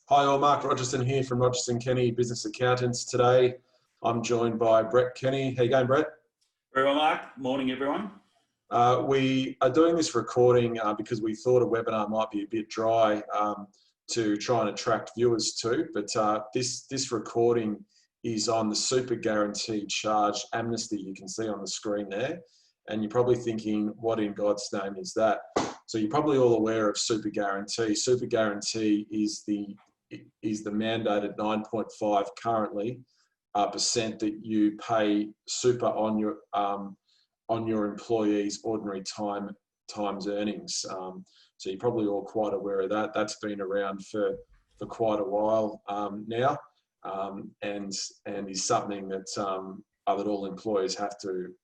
Hi all, Mark Rogerson here from Rogerson Kenny Business Accountants. Today I'm joined by Brett Kenny. How you going, Brett? Very well, Mark. Morning, everyone. We are doing this recording because we thought a webinar might be a bit dry to try and attract viewers to, but this recording is on the Super Guaranteed Charge Amnesty you can see on the screen there. And you're probably thinking, what in God's name is that? So you're probably all aware of Super Guarantee. Super Guarantee is the mandated 9.5 currently percent that you pay super on your employees' ordinary times earnings. So you're probably all quite aware of that. That's been around for quite a while now, and is something that that all employers have to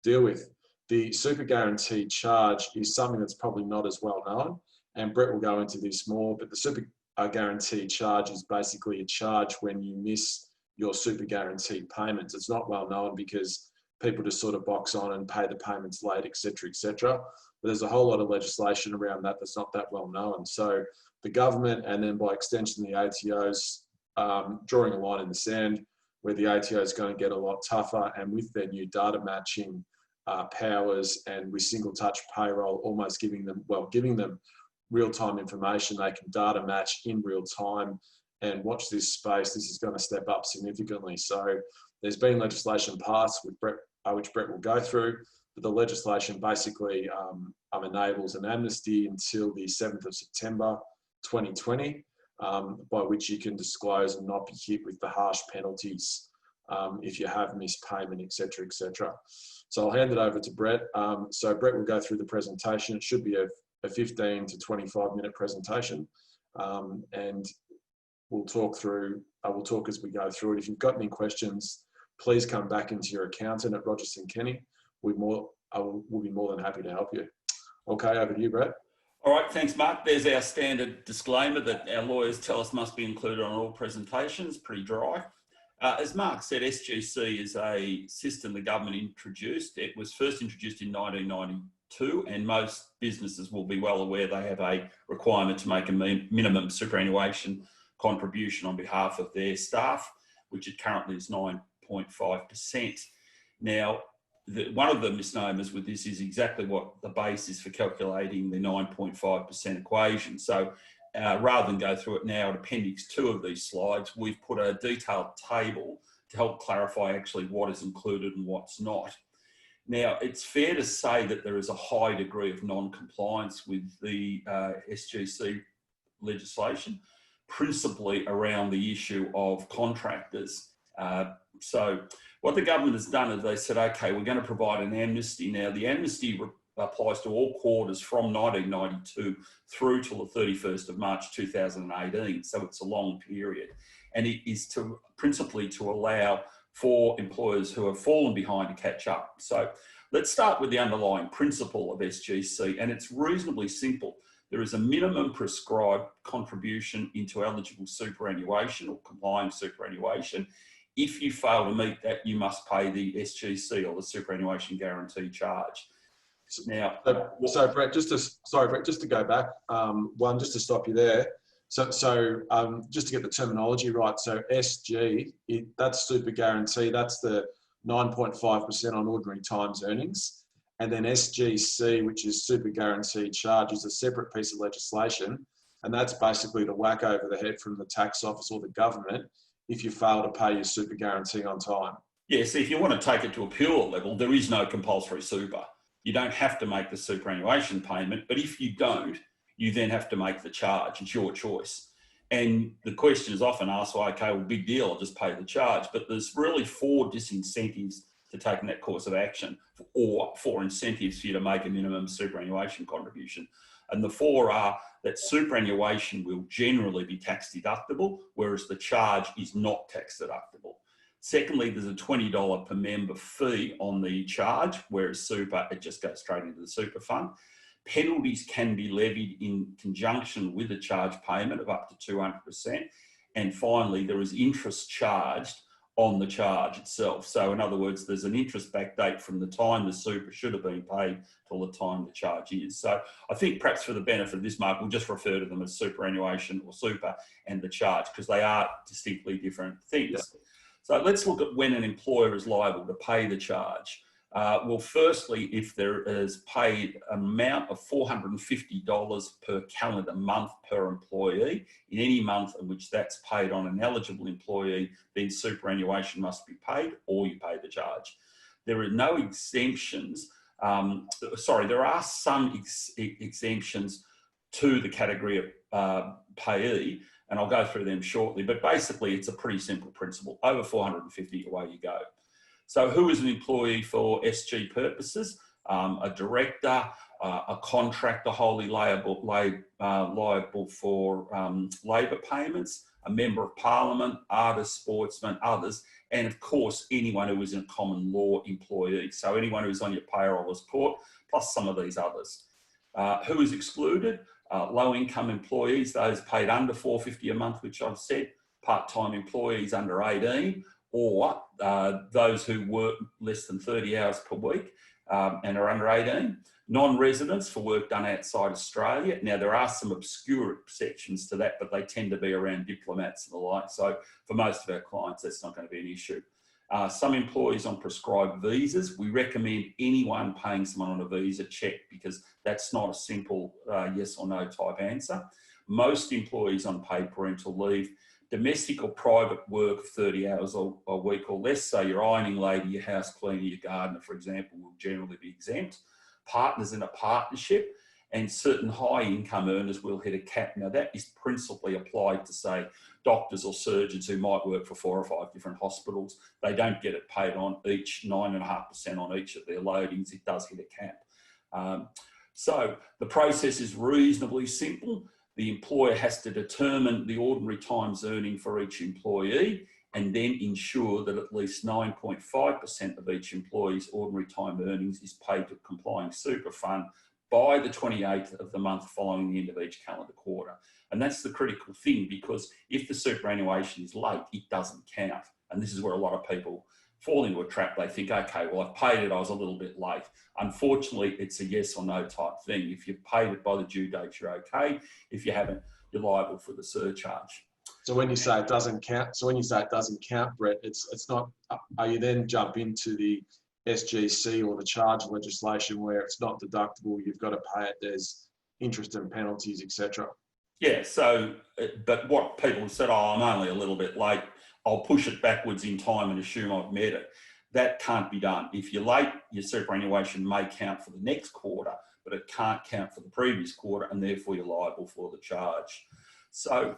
deal with. The Super Guaranteed Charge is something that's probably not as well known, and Brett will go into this more, but the Super Guaranteed Charge is basically a charge when you miss your Super Guaranteed payments. It's not well known because people just sort of box on and pay the payments late, etc., etc. But there's a whole lot of legislation around that that's not that well known. So the government, and then by extension the ATOs, drawing a line in the sand where the ATO is going to get a lot tougher, and with their new data matching powers and with single touch payroll almost giving them real-time information. They can data match in real time, and watch this space. This is going to step up significantly. So there's been legislation passed with which Brett will go through, but the legislation basically enables an amnesty until the 7th of September 2020, by which you can disclose and not be hit with the harsh penalties if you have missed payment, etc., etc. So I'll hand it over to Brett. So Brett will go through the presentation. It should be a 15 to 25 minute presentation, and we'll talk as we go through it. If you've got any questions, please come back into your accountant at Rogerson Kenny. We'll be more than happy to help you. Okay, over to you, Brett. All right, thanks, Mark. There's our standard disclaimer that our lawyers tell us must be included on all presentations. Pretty dry. As Mark said, SGC is a system the government introduced. It was first introduced in 1992, and most businesses will be well aware they have a requirement to make a minimum superannuation contribution on behalf of their staff, which it currently is 9.5%. Now, one of the misnomers with this is exactly what the base is for calculating the 9.5% equation. So rather than go through it now at Appendix 2 of these slides, we've put a detailed table to help clarify actually what is included and what's not. Now, it's fair to say that there is a high degree of non-compliance with the SGC legislation, principally around the issue of contractors. So what the government has done is they said, okay, we're going to provide an amnesty. Now, the amnesty applies to all quarters from 1992 through till the 31st of March 2018. So it's a long period. And it is principally to allow for employers who have fallen behind to catch up. So let's start with the underlying principle of SGC, and it's reasonably simple. There is a minimum prescribed contribution into eligible superannuation or complying superannuation. If you fail to meet that, you must pay the SGC or the superannuation guarantee charge. Now, so Brett, just to go back, just to stop you there. So just to get the terminology right, so SG, that's Super Guarantee, that's the 9.5% on ordinary times earnings. And then SGC, which is Super Guaranteed Charge, is a separate piece of legislation. And that's basically the whack over the head from the tax office or the government if you fail to pay your Super Guarantee on time. Yeah, so if you want to take it to a pure level, there is no compulsory super. You don't have to make the superannuation payment, but if you don't, you then have to make the charge. It's your choice. And the question is often asked, well, okay, well, big deal, I'll just pay the charge. But there's really 4 disincentives to taking that course of action, or 4 incentives for you to make a minimum superannuation contribution. And the 4 are that superannuation will generally be tax deductible, whereas the charge is not tax deductible. Secondly, there's a $20 per member fee on the charge, whereas super, it just goes straight into the super fund. Penalties can be levied in conjunction with a charge payment of up to 200%. And finally, there is interest charged on the charge itself. So in other words, there's an interest back date from the time the super should have been paid till the time the charge is. So I think perhaps for the benefit of this, Mark, we'll just refer to them as superannuation or super and the charge, because they are distinctly different things. Yeah. So let's look at when an employer is liable to pay the charge. Well, firstly, if there is paid an amount of $450 per calendar month per employee, in any month in which that's paid on an eligible employee, then superannuation must be paid, or you pay the charge. There are no exemptions. There are some exemptions to the category of payee, and I'll go through them shortly, but basically it's a pretty simple principle. Over 450, away you go. So who is an employee for SG purposes? A director, a contractor wholly liable for labour payments, a member of parliament, artists, sportsmen, others, and of course anyone who is a common law employee. So anyone who's on your payroll as court, plus some of these others. Who is excluded? Low income employees, those paid under $450 a month, which I've said, part-time employees under 18, or those who work less than 30 hours per week and are under 18. Non-residents for work done outside Australia. Now, there are some obscure exceptions to that, but they tend to be around diplomats and the like. So for most of our clients, that's not going to be an issue. Some employees on prescribed visas. We recommend anyone paying someone on a visa check, because that's not a simple yes or no type answer. Most employees on paid parental leave. Domestic or private work 30 hours a week or less, so your ironing lady, your house cleaner, your gardener, for example, will generally be exempt. Partners in a partnership and certain high income earners will hit a cap. Now that is principally applied to, say, doctors or surgeons who might work for 4 or 5 different hospitals. They don't get it paid on each, 9.5% on each of their loadings. It does hit a cap. So the process is reasonably simple. The employer has to determine the ordinary times earning for each employee and then ensure that at least 9.5% of each employee's ordinary time earnings is paid to complying super fund by the 28th of the month following the end of each calendar quarter. And that's the critical thing, because if the superannuation is late, it doesn't count. And this is where a lot of people fall into a trap. They think, okay, well, I've paid it, I was a little bit late. Unfortunately, it's a yes or no type thing. If you've paid it by the due date, you're okay. If you haven't, you're liable for the surcharge. So when you say it doesn't count, Brett, it's not, are you then jump into the SGC or the charge legislation where it's not deductible, you've got to pay it, there's interest and penalties, etc.? Yeah, so, but what people said, oh, I'm only a little bit late, I'll push it backwards in time and assume I've met it. That can't be done. If you're late, your superannuation may count for the next quarter, but it can't count for the previous quarter, and therefore you're liable for the charge. So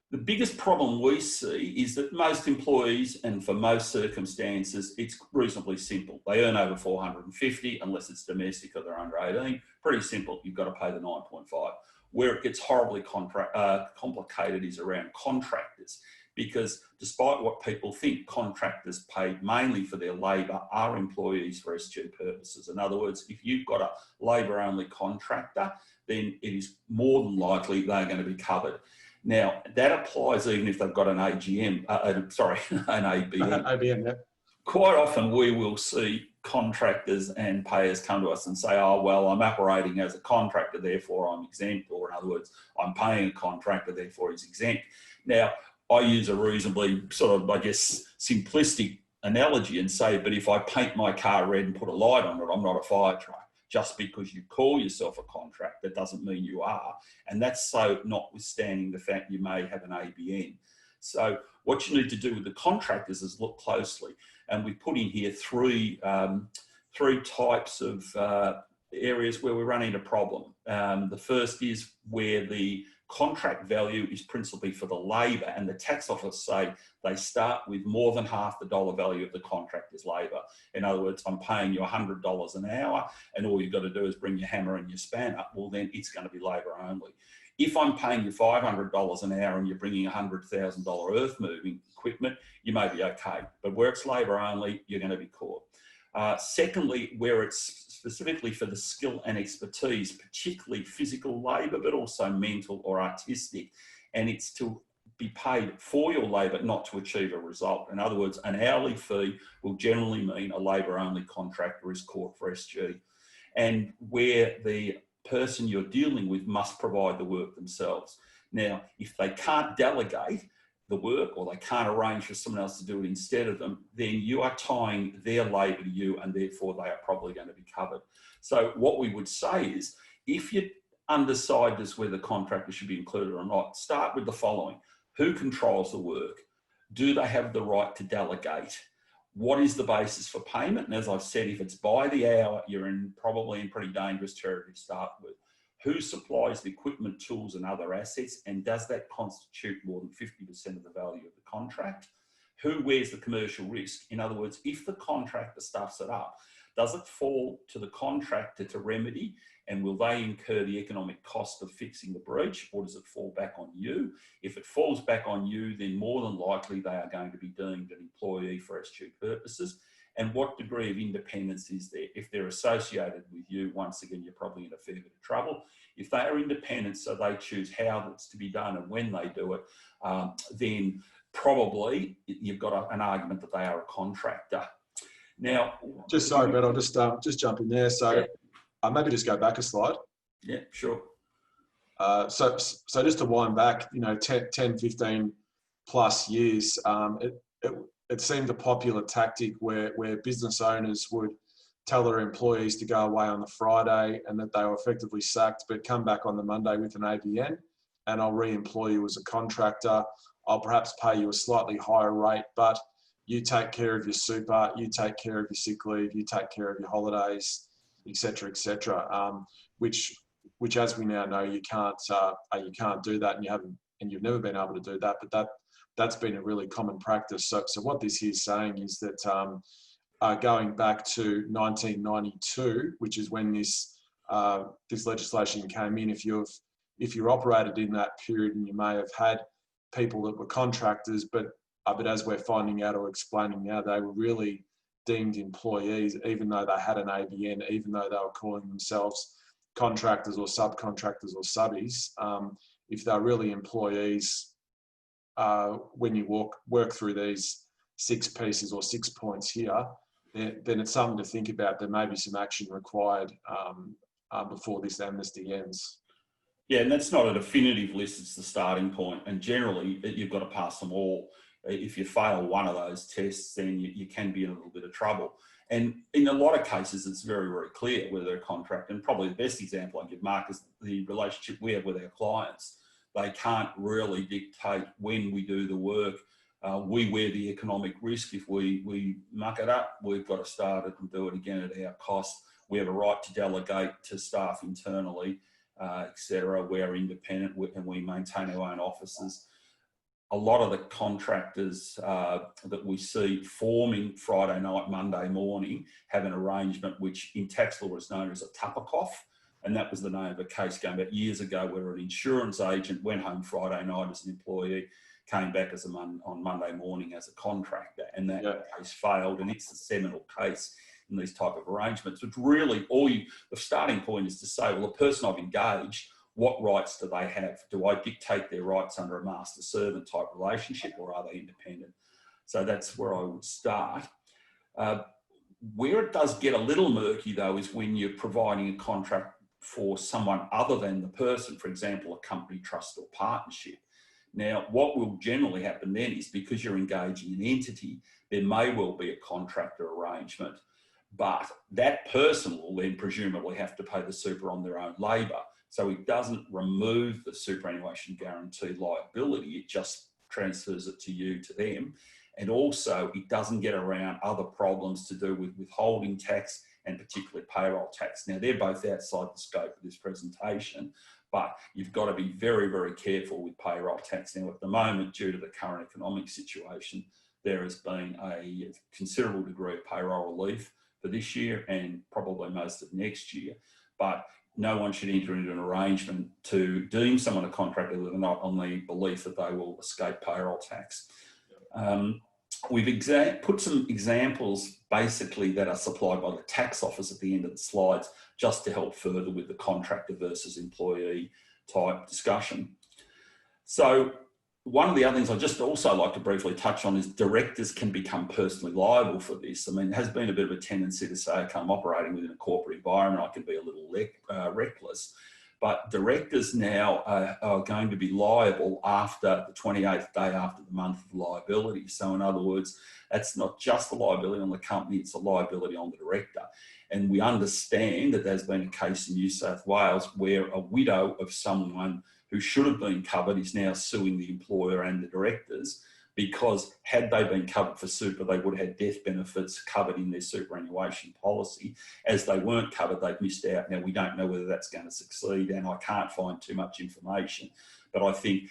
the biggest problem we see is that most employees, and for most circumstances, it's reasonably simple. They earn over 450, unless it's domestic or they're under 18. Pretty simple, you've got to pay the 9.5. Where it gets horribly complicated is around contractors, because despite what people think, contractors paid mainly for their labour are employees for SG purposes. In other words, if you've got a labour-only contractor, then it is more than likely they're going to be covered. Now, that applies even if they've got an ABN. an ABN, yeah. Quite often we will see contractors and payers come to us and say, oh, well, I'm operating as a contractor, therefore I'm exempt. Or in other words, I'm paying a contractor, therefore he's exempt. Now, I use a reasonably sort of, I guess, simplistic analogy and say, but if I paint my car red and put a light on it, I'm not a fire truck. Just because you call yourself a contractor doesn't mean you are. And that's so notwithstanding the fact you may have an ABN. So what you need to do with the contractors is look closely. And we put in here three types of areas where we run into problem. The first is where the contract value is principally for the labour, and the tax office say they start with more than half the dollar value of the contractor's labour. In other words, I'm paying you $100 an hour and all you've got to do is bring your hammer and your spanner. Well, then it's going to be labour only. If I'm paying you $500 an hour and you're bringing $100,000 earth moving equipment, you may be okay. But where it's labour only, you're going to be caught. Secondly, where it's specifically for the skill and expertise, particularly physical labour, but also mental or artistic, and it's to be paid for your labour, not to achieve a result. In other words, an hourly fee will generally mean a labour-only contractor is caught for SG, and where the person you're dealing with must provide the work themselves. Now, if they can't delegate the work or they can't arrange for someone else to do it instead of them, then you are tying their labour to you, and therefore they are probably going to be covered. So what we would say is, if you're undecided as whether the contractor should be included or not, start with the following. Who controls the work? Do they have the right to delegate? What is the basis for payment? And as I've said, if it's by the hour, you're probably in pretty dangerous territory to start with. Who supplies the equipment, tools and other assets? And does that constitute more than 50% of the value of the contract? Who wears the commercial risk? In other words, if the contractor stuffs it up, does it fall to the contractor to remedy? And will they incur the economic cost of fixing the breach, or does it fall back on you? If it falls back on you, then more than likely they are going to be deemed an employee for SG purposes. And what degree of independence is there? If they're associated with you, once again, you're probably in a fair bit of trouble. If they are independent, so they choose how it's to be done and when they do it, then probably you've got an argument that they are a contractor. Now, just sorry, Brett, I'll just jump in there. So maybe just go back a slide. Yeah, sure. So just to wind back, 10, 15 plus years, it seemed a popular tactic where business owners would tell their employees to go away on the Friday and that they were effectively sacked, but come back on the Monday with an ABN and I'll re-employ you as a contractor. I'll perhaps pay you a slightly higher rate, but you take care of your super, you take care of your sick leave, you take care of your holidays, etc., which as we now know, you can't do that, and you've never been able to do that. But that's been a really common practice. So what this is saying is that going back to 1992, which is when this legislation came in, if you're operated in that period, and you may have had people that were contractors, but as we're finding out or explaining now, they were really deemed employees, even though they had an ABN, even though they were calling themselves contractors or subcontractors or subbies. If they're really employees, when you work through these 6 pieces or 6 points here, then it's something to think about. There may be some action required before this amnesty ends. Yeah, and that's not a definitive list, it's the starting point. And generally, you've got to pass them all. If you fail one of those tests, then you can be in a little bit of trouble. And in a lot of cases, it's very, very clear whether they're a contract. And probably the best example I give, Mark, is the relationship we have with our clients. They can't really dictate when we do the work. We wear the economic risk. If we muck it up, we've got to start it and do it again at our cost. We have a right to delegate to staff internally, etc. We're independent and we maintain our own offices. A lot of the contractors that we see forming Friday night, Monday morning have an arrangement which in tax law is known as a tupper-off. And that was the name of a case going back years ago where an insurance agent went home Friday night as an employee, came back on Monday morning as a contractor, and that case failed. And it's the seminal case in these type of arrangements, which really the starting point is to say, well, the person I've engaged, what rights do they have? Do I dictate their rights under a master-servant type relationship, or are they independent? So that's where I would start. Where it does get a little murky, though, is when you're providing a contract for someone other than the person, for example, a company, trust or partnership. Now, what will generally happen then is because you're engaging an entity, there may well be a contractor arrangement, but that person will then presumably have to pay the super on their own labour. So it doesn't remove the superannuation guarantee liability, it just transfers it to you, to them. And also it doesn't get around other problems to do with withholding tax and particularly payroll tax. Now they're both outside the scope of this presentation, but you've got to be very, very careful with payroll tax. Now at the moment, due to the current economic situation, there has been a considerable degree of payroll relief for this year and probably most of next year. But no one should enter into an arrangement to deem someone a contractor that are not on the belief that they will escape payroll tax. We've put some examples basically that are supplied by the tax office at the end of the slides, just to help further with the contractor versus employee type discussion. So one of the other things I'd just also like to briefly touch on is directors can become personally liable for this. I mean, there has been a bit of a tendency to say, okay, I'm operating within a corporate environment, I can be a little reckless. But directors now are going to be liable after the 28th day after the month of liability. So in other words, that's not just a liability on the company, it's a liability on the director. And we understand that there's been a case in New South Wales where a widow of someone who should have been covered is now suing the employer and the directors, because had they been covered for super, they would have had death benefits covered in their superannuation policy. As they weren't covered, they've missed out. Now, we don't know whether that's going to succeed, and I can't find too much information, but I think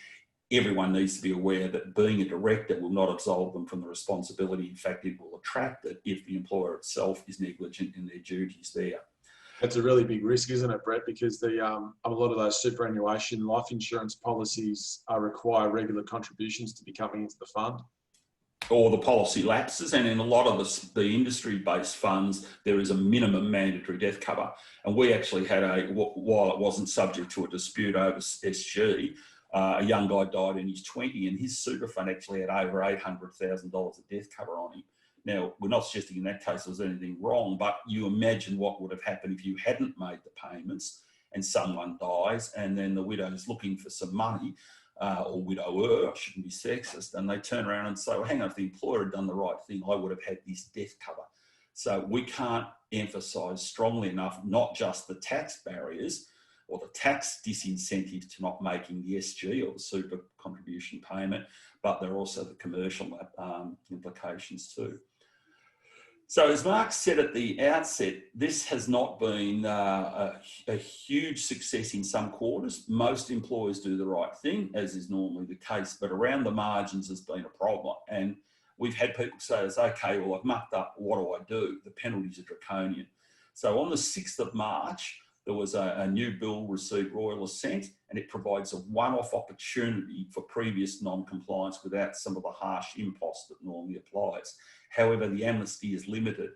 everyone needs to be aware that being a director will not absolve them from the responsibility. In fact, it will attract it if the employer itself is negligent in their duties there. That's a really big risk, isn't it, Brett? Because a lot of those superannuation life insurance policies require regular contributions to be coming into the fund. Or the policy lapses, and in a lot of the industry-based funds, there is a minimum mandatory death cover. And we actually had while it wasn't subject to a dispute over SG, a young guy died in his 20s, and his super fund actually had over $800,000 of death cover on him. Now, we're not suggesting in that case there's anything wrong, but you imagine what would have happened if you hadn't made the payments and someone dies, and then the widow is looking for some money, or widower, I shouldn't be sexist, and they turn around and say, well, hang on, if the employer had done the right thing, I would have had this death cover. So we can't emphasise strongly enough, not just the tax barriers or the tax disincentive to not making the SG or the super contribution payment, but there are also the commercial implications too. So as Mark said at the outset, this has not been a huge success in some quarters. Most employers do the right thing, as is normally the case, but around the margins has been a problem. And we've had people say, okay, well, I've mucked up, what do I do? The penalties are draconian. So on the 6th of March, there was a new bill received royal assent, and it provides a one-off opportunity for previous non-compliance without some of the harsh impost that normally applies. However, the amnesty is limited,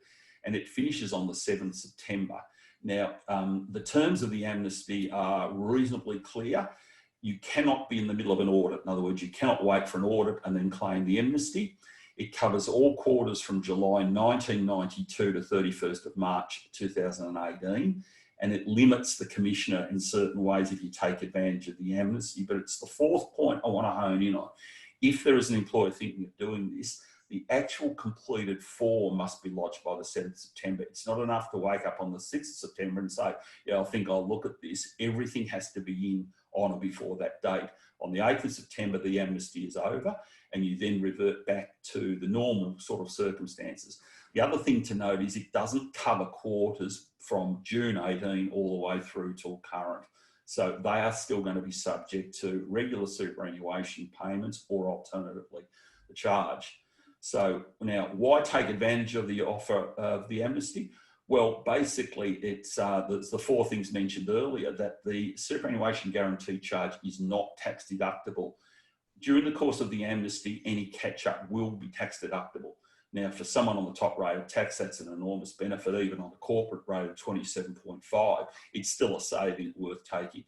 and it finishes on the 7th September. Now, the terms of the amnesty are reasonably clear. You cannot be in the middle of an audit. In other words, you cannot wait for an audit and then claim the amnesty. It covers all quarters from July 1992 to 31st of March 2018. And it limits the commissioner in certain ways if you take advantage of the amnesty. But it's the fourth point I want to hone in on. If there is an employer thinking of doing this, the actual completed form must be lodged by the 7th of September. It's not enough to wake up on the 6th of September and say, yeah, I think I'll look at this. Everything has to be in on or before that date. On the 8th of September, the amnesty is over, and you then revert back to the normal sort of circumstances. The other thing to note is it doesn't cover quarters from June 18 all the way through till current. So they are still going to be subject to regular superannuation payments or alternatively the charge. So now, why take advantage of the offer of the amnesty? Well, basically, it's the four things mentioned earlier, that the superannuation guarantee charge is not tax deductible. During the course of the amnesty, any catch-up will be tax deductible. Now, for someone on the top rate of tax, that's an enormous benefit. Even on the corporate rate of 27.5, it's still a saving worth taking.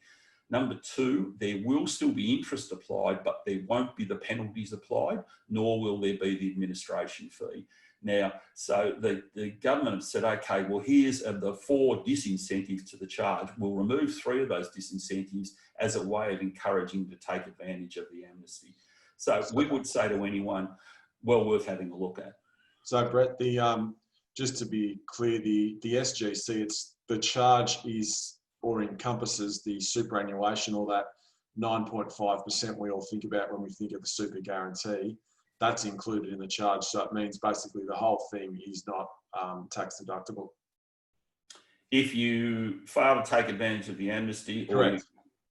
Number two, there will still be interest applied, but there won't be the penalties applied, nor will there be the administration fee. Now, so the government have said, okay, well, here's the 4 disincentives to the charge. We'll remove 3 of those disincentives as a way of encouraging to take advantage of the amnesty. So we would say to anyone, well worth having a look at. So Brett, just to be clear, the SGC, the charge is or encompasses the superannuation, or that 9.5% we all think about when we think of the super guarantee. That's included in the charge. So it means basically the whole thing is not tax deductible. If you fail to take advantage of the amnesty, correct.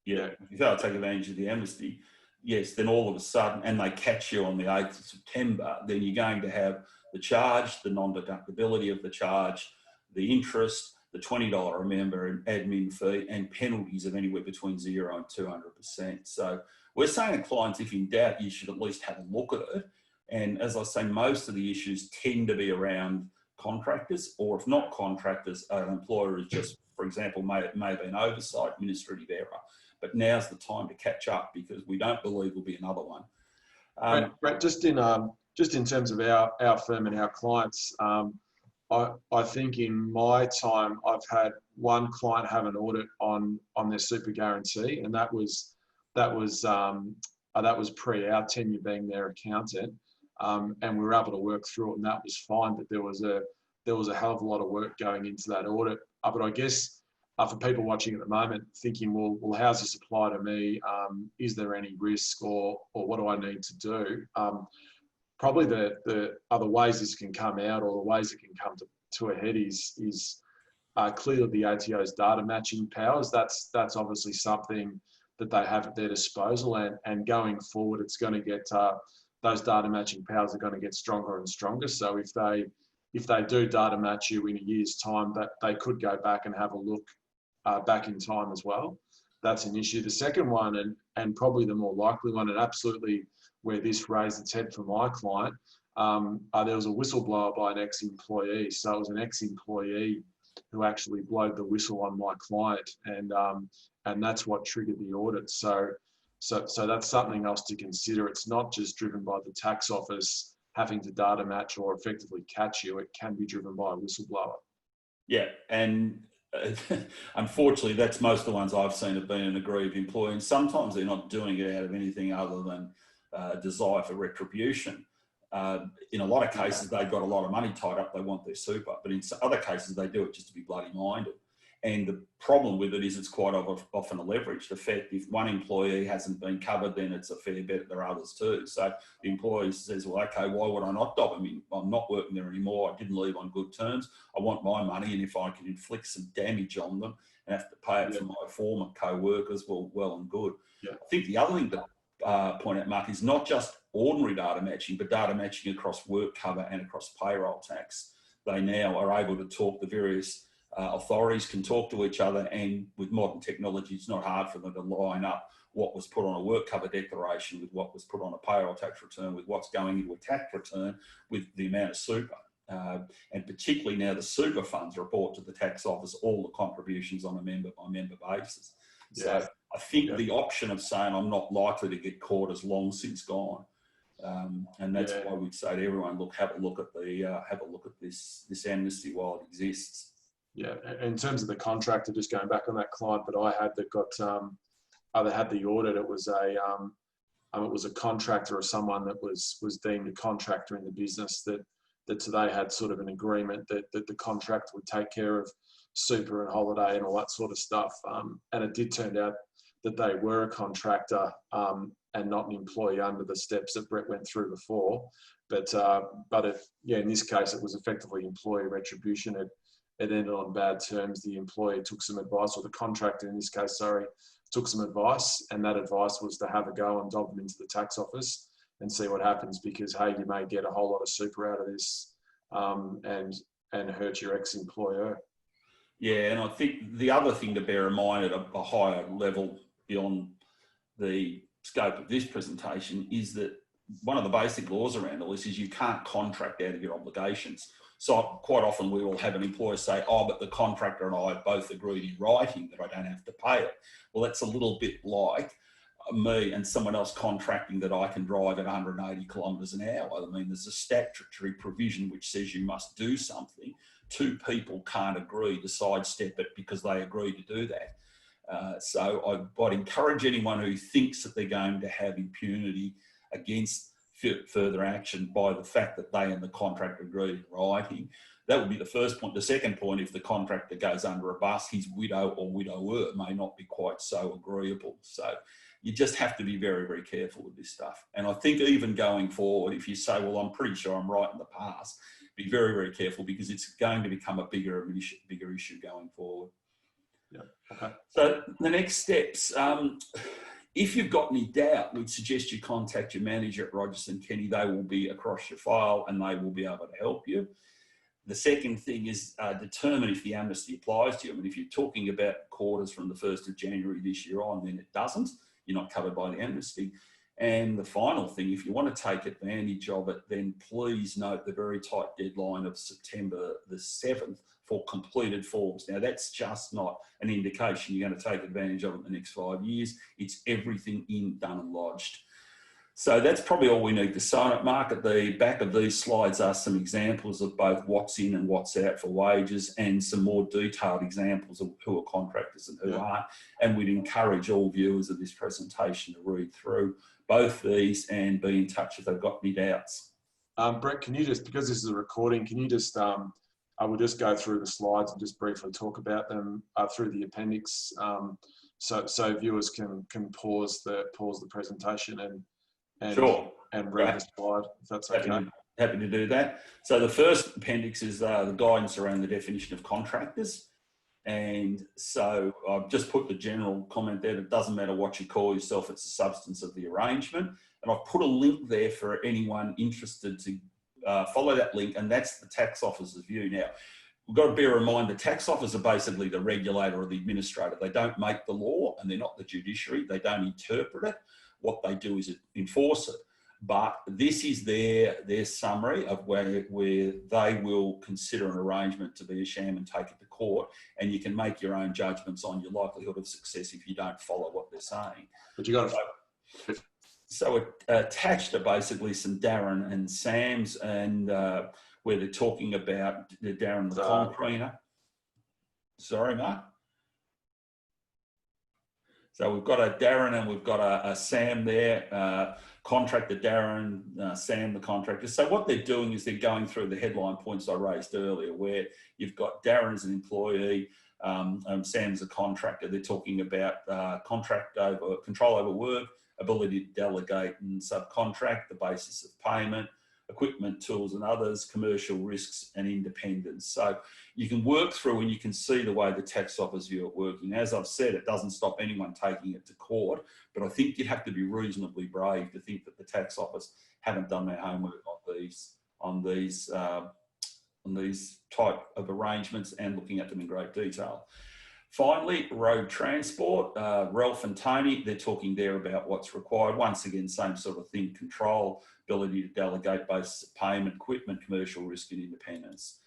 If you fail to take advantage of the amnesty, yes, then all of a sudden, and they catch you on the 8th of September, then you're going to have the charge, the non-deductibility of the charge, the interest, the $20 member admin fee, and penalties of anywhere between 0 and 200%. So we're saying to clients, if in doubt, you should at least have a look at it. And as I say, most of the issues tend to be around contractors, or if not contractors, an employer is just, for example, may have been oversight, administrative error. But now's the time to catch up, because we don't believe there'll be another one. Brett, just in terms of our firm and our clients, I think in my time I've had one client have an audit on their super guarantee, and that was pre our tenure being their accountant, and we were able to work through it, and that was fine. But there was a hell of a lot of work going into that audit. But I guess for people watching at the moment, thinking, well, how's this apply to me? Is there any risk, or what do I need to do? Probably the other ways this can come out, or the ways it can come to a head is clearly the ATO's data matching powers. That's obviously something that they have at their disposal, and going forward, it's going to get those data matching powers are going to get stronger and stronger. So if they do data match you in a year's time, that they could go back and have a look back in time as well. That's an issue. The second one, and probably the more likely one, and absolutely where this raised its head for my client, there was a whistleblower by an ex-employee. So it was an ex-employee who actually blowed the whistle on my client, and that's what triggered the audit. So that's something else to consider. It's not just driven by the tax office having to data match or effectively catch you. It can be driven by a whistleblower. Yeah, and unfortunately, that's most of the ones I've seen have been an aggrieved employee, and sometimes they're not doing it out of anything other than desire for retribution. In a lot of cases, they've got a lot of money tied up, they want their super, but in other cases, they do it just to be bloody minded. And the problem with it is it's quite often a leveraged effect. If one employee hasn't been covered, then it's a fair bet there are others too. So the employee says, well, okay, why would I not dob him in? I'm not working there anymore. I didn't leave on good terms. I want my money, and if I can inflict some damage on them and have to pay it for my former co-workers, well and good. Yeah. I think the other thing to point out, Mark, is not just ordinary data matching, but data matching across work cover and across payroll tax. They now are able to talk, the various authorities can talk to each other, and with modern technology, it's not hard for them to line up what was put on a work cover declaration with what was put on a payroll tax return, with what's going into a tax return, with the amount of super. And particularly now the super funds report to the tax office all the contributions on a member-by-member basis. So I think the option of saying I'm not likely to get caught is long since gone. And that's why we'd say to everyone, look, have a look at this amnesty while it exists. Yeah, in terms of the contractor, just going back on that client that I had that got that had the audit, it was a contractor or someone that was deemed a contractor in the business that today had sort of an agreement that the contractor would take care of super and holiday and all that sort of stuff. And it did turn out that they were a contractor and not an employee under the steps that Brett went through before. But in this case, it was effectively employee retribution. It ended on bad terms. The employee took some advice, or the contractor in this case, took some advice, and that advice was to have a go and dob them into the tax office and see what happens, because, hey, you may get a whole lot of super out of this and hurt your ex-employer. Yeah, and I think the other thing to bear in mind at a higher level beyond the scope of this presentation is that one of the basic laws around all this is you can't contract out of your obligations. So quite often we will have an employer say, oh, but the contractor and I both agreed in writing that I don't have to pay it. Well, that's a little bit like me and someone else contracting that I can drive at 180 kilometres an hour. I mean, there's a statutory provision which says you must do something. Two people can't agree to sidestep it because they agree to do that. So I'd encourage anyone who thinks that they're going to have impunity against further action by the fact that they and the contractor agreed in writing. That would be the first point. The second point, if the contractor goes under a bus, his widow or widower may not be quite so agreeable. So you just have to be very, very careful with this stuff. And I think even going forward, if you say, well, I'm pretty sure I'm right in the past, be very, very careful, because it's going to become a bigger issue going forward. Yeah. Okay. So the next steps, if you've got any doubt, we'd suggest you contact your manager at Rogers & Kenny. They will be across your file and they will be able to help you. The second thing is determine if the amnesty applies to you. I mean, if you're talking about quarters from the 1st of January this year on, then it doesn't. You're not covered by the amnesty. And the final thing, if you want to take advantage of it, then please note the very tight deadline of September the 7th for completed forms. Now, that's just not an indication you're going to take advantage of it in the next 5 years. It's everything in, done and lodged. So that's probably all we need to say on it, Mark. At the back of these slides are some examples of both what's in and what's out for wages, and some more detailed examples of who are contractors and who aren't. And we'd encourage all viewers of this presentation to read through both these and be in touch if they've got any doubts. Brett, can you just, because this is a recording, can you just, I will just go through the slides and just briefly talk about them through the appendix, so viewers can pause the presentation and Sure. And read the slide, if that's okay. Happy to do that. So the first appendix is the guidance around the definition of contractors. And so I've just put the general comment there. It doesn't matter what you call yourself, it's the substance of the arrangement. And I've put a link there for anyone interested to follow that link, and that's the tax officer's view. Now, we've got to bear in mind the tax officer are basically the regulator or the administrator. They don't make the law, and they're not the judiciary. They don't interpret it. What they do is enforce it. But this is their summary of where they will consider an arrangement to be a sham and take it to court, and you can make your own judgments on your likelihood of success if you don't follow what they're saying. But you got to. So attached are basically some Darren and Sam's, and where they're talking about the Darren the concreter. Sorry, Mark. So we've got a Darren and we've got a Sam there, contractor Darren, Sam the contractor. So what they're doing is they're going through the headline points I raised earlier, where you've got Darren as an employee, Sam's a contractor. They're talking about control over work, ability to delegate and subcontract, the basis of payment, equipment, tools and others, commercial risks and independence. So you can work through and you can see the way the tax office view it working. As I've said, it doesn't stop anyone taking it to court, but I think you'd have to be reasonably brave to think that the tax office haven't done their homework on these type of arrangements and looking at them in great detail. Finally, road transport, Ralph and Tony, they're talking there about what's required. Once again, same sort of thing, control, ability to delegate, basis of payment, equipment, commercial risk and independence.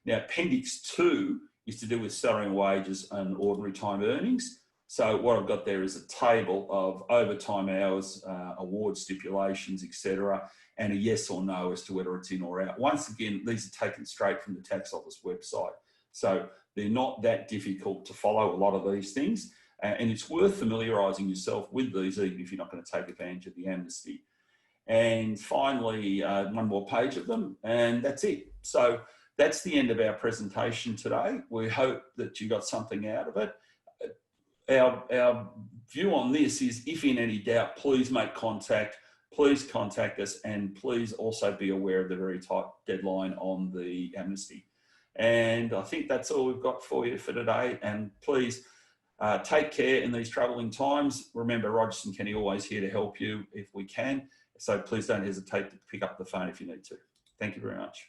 Now, Appendix 2 is to do with salary and wages and ordinary time earnings. So what I've got there is a table of overtime hours, award stipulations, etc., and a yes or no as to whether it's in or out. Once again, these are taken straight from the tax office website. So they're not that difficult to follow, a lot of these things. And it's worth familiarising yourself with these, even if you're not going to take advantage of the amnesty. And finally, one more page of them, and that's it. So that's the end of our presentation today. We hope that you got something out of it. Our view on this is, if in any doubt, please make contact, please contact us, and please also be aware of the very tight deadline on the amnesty. And I think that's all we've got for you for today. And please take care in these troubling times. Remember, Rogers and Kenny always here to help you if we can. So please don't hesitate to pick up the phone if you need to. Thank you very much.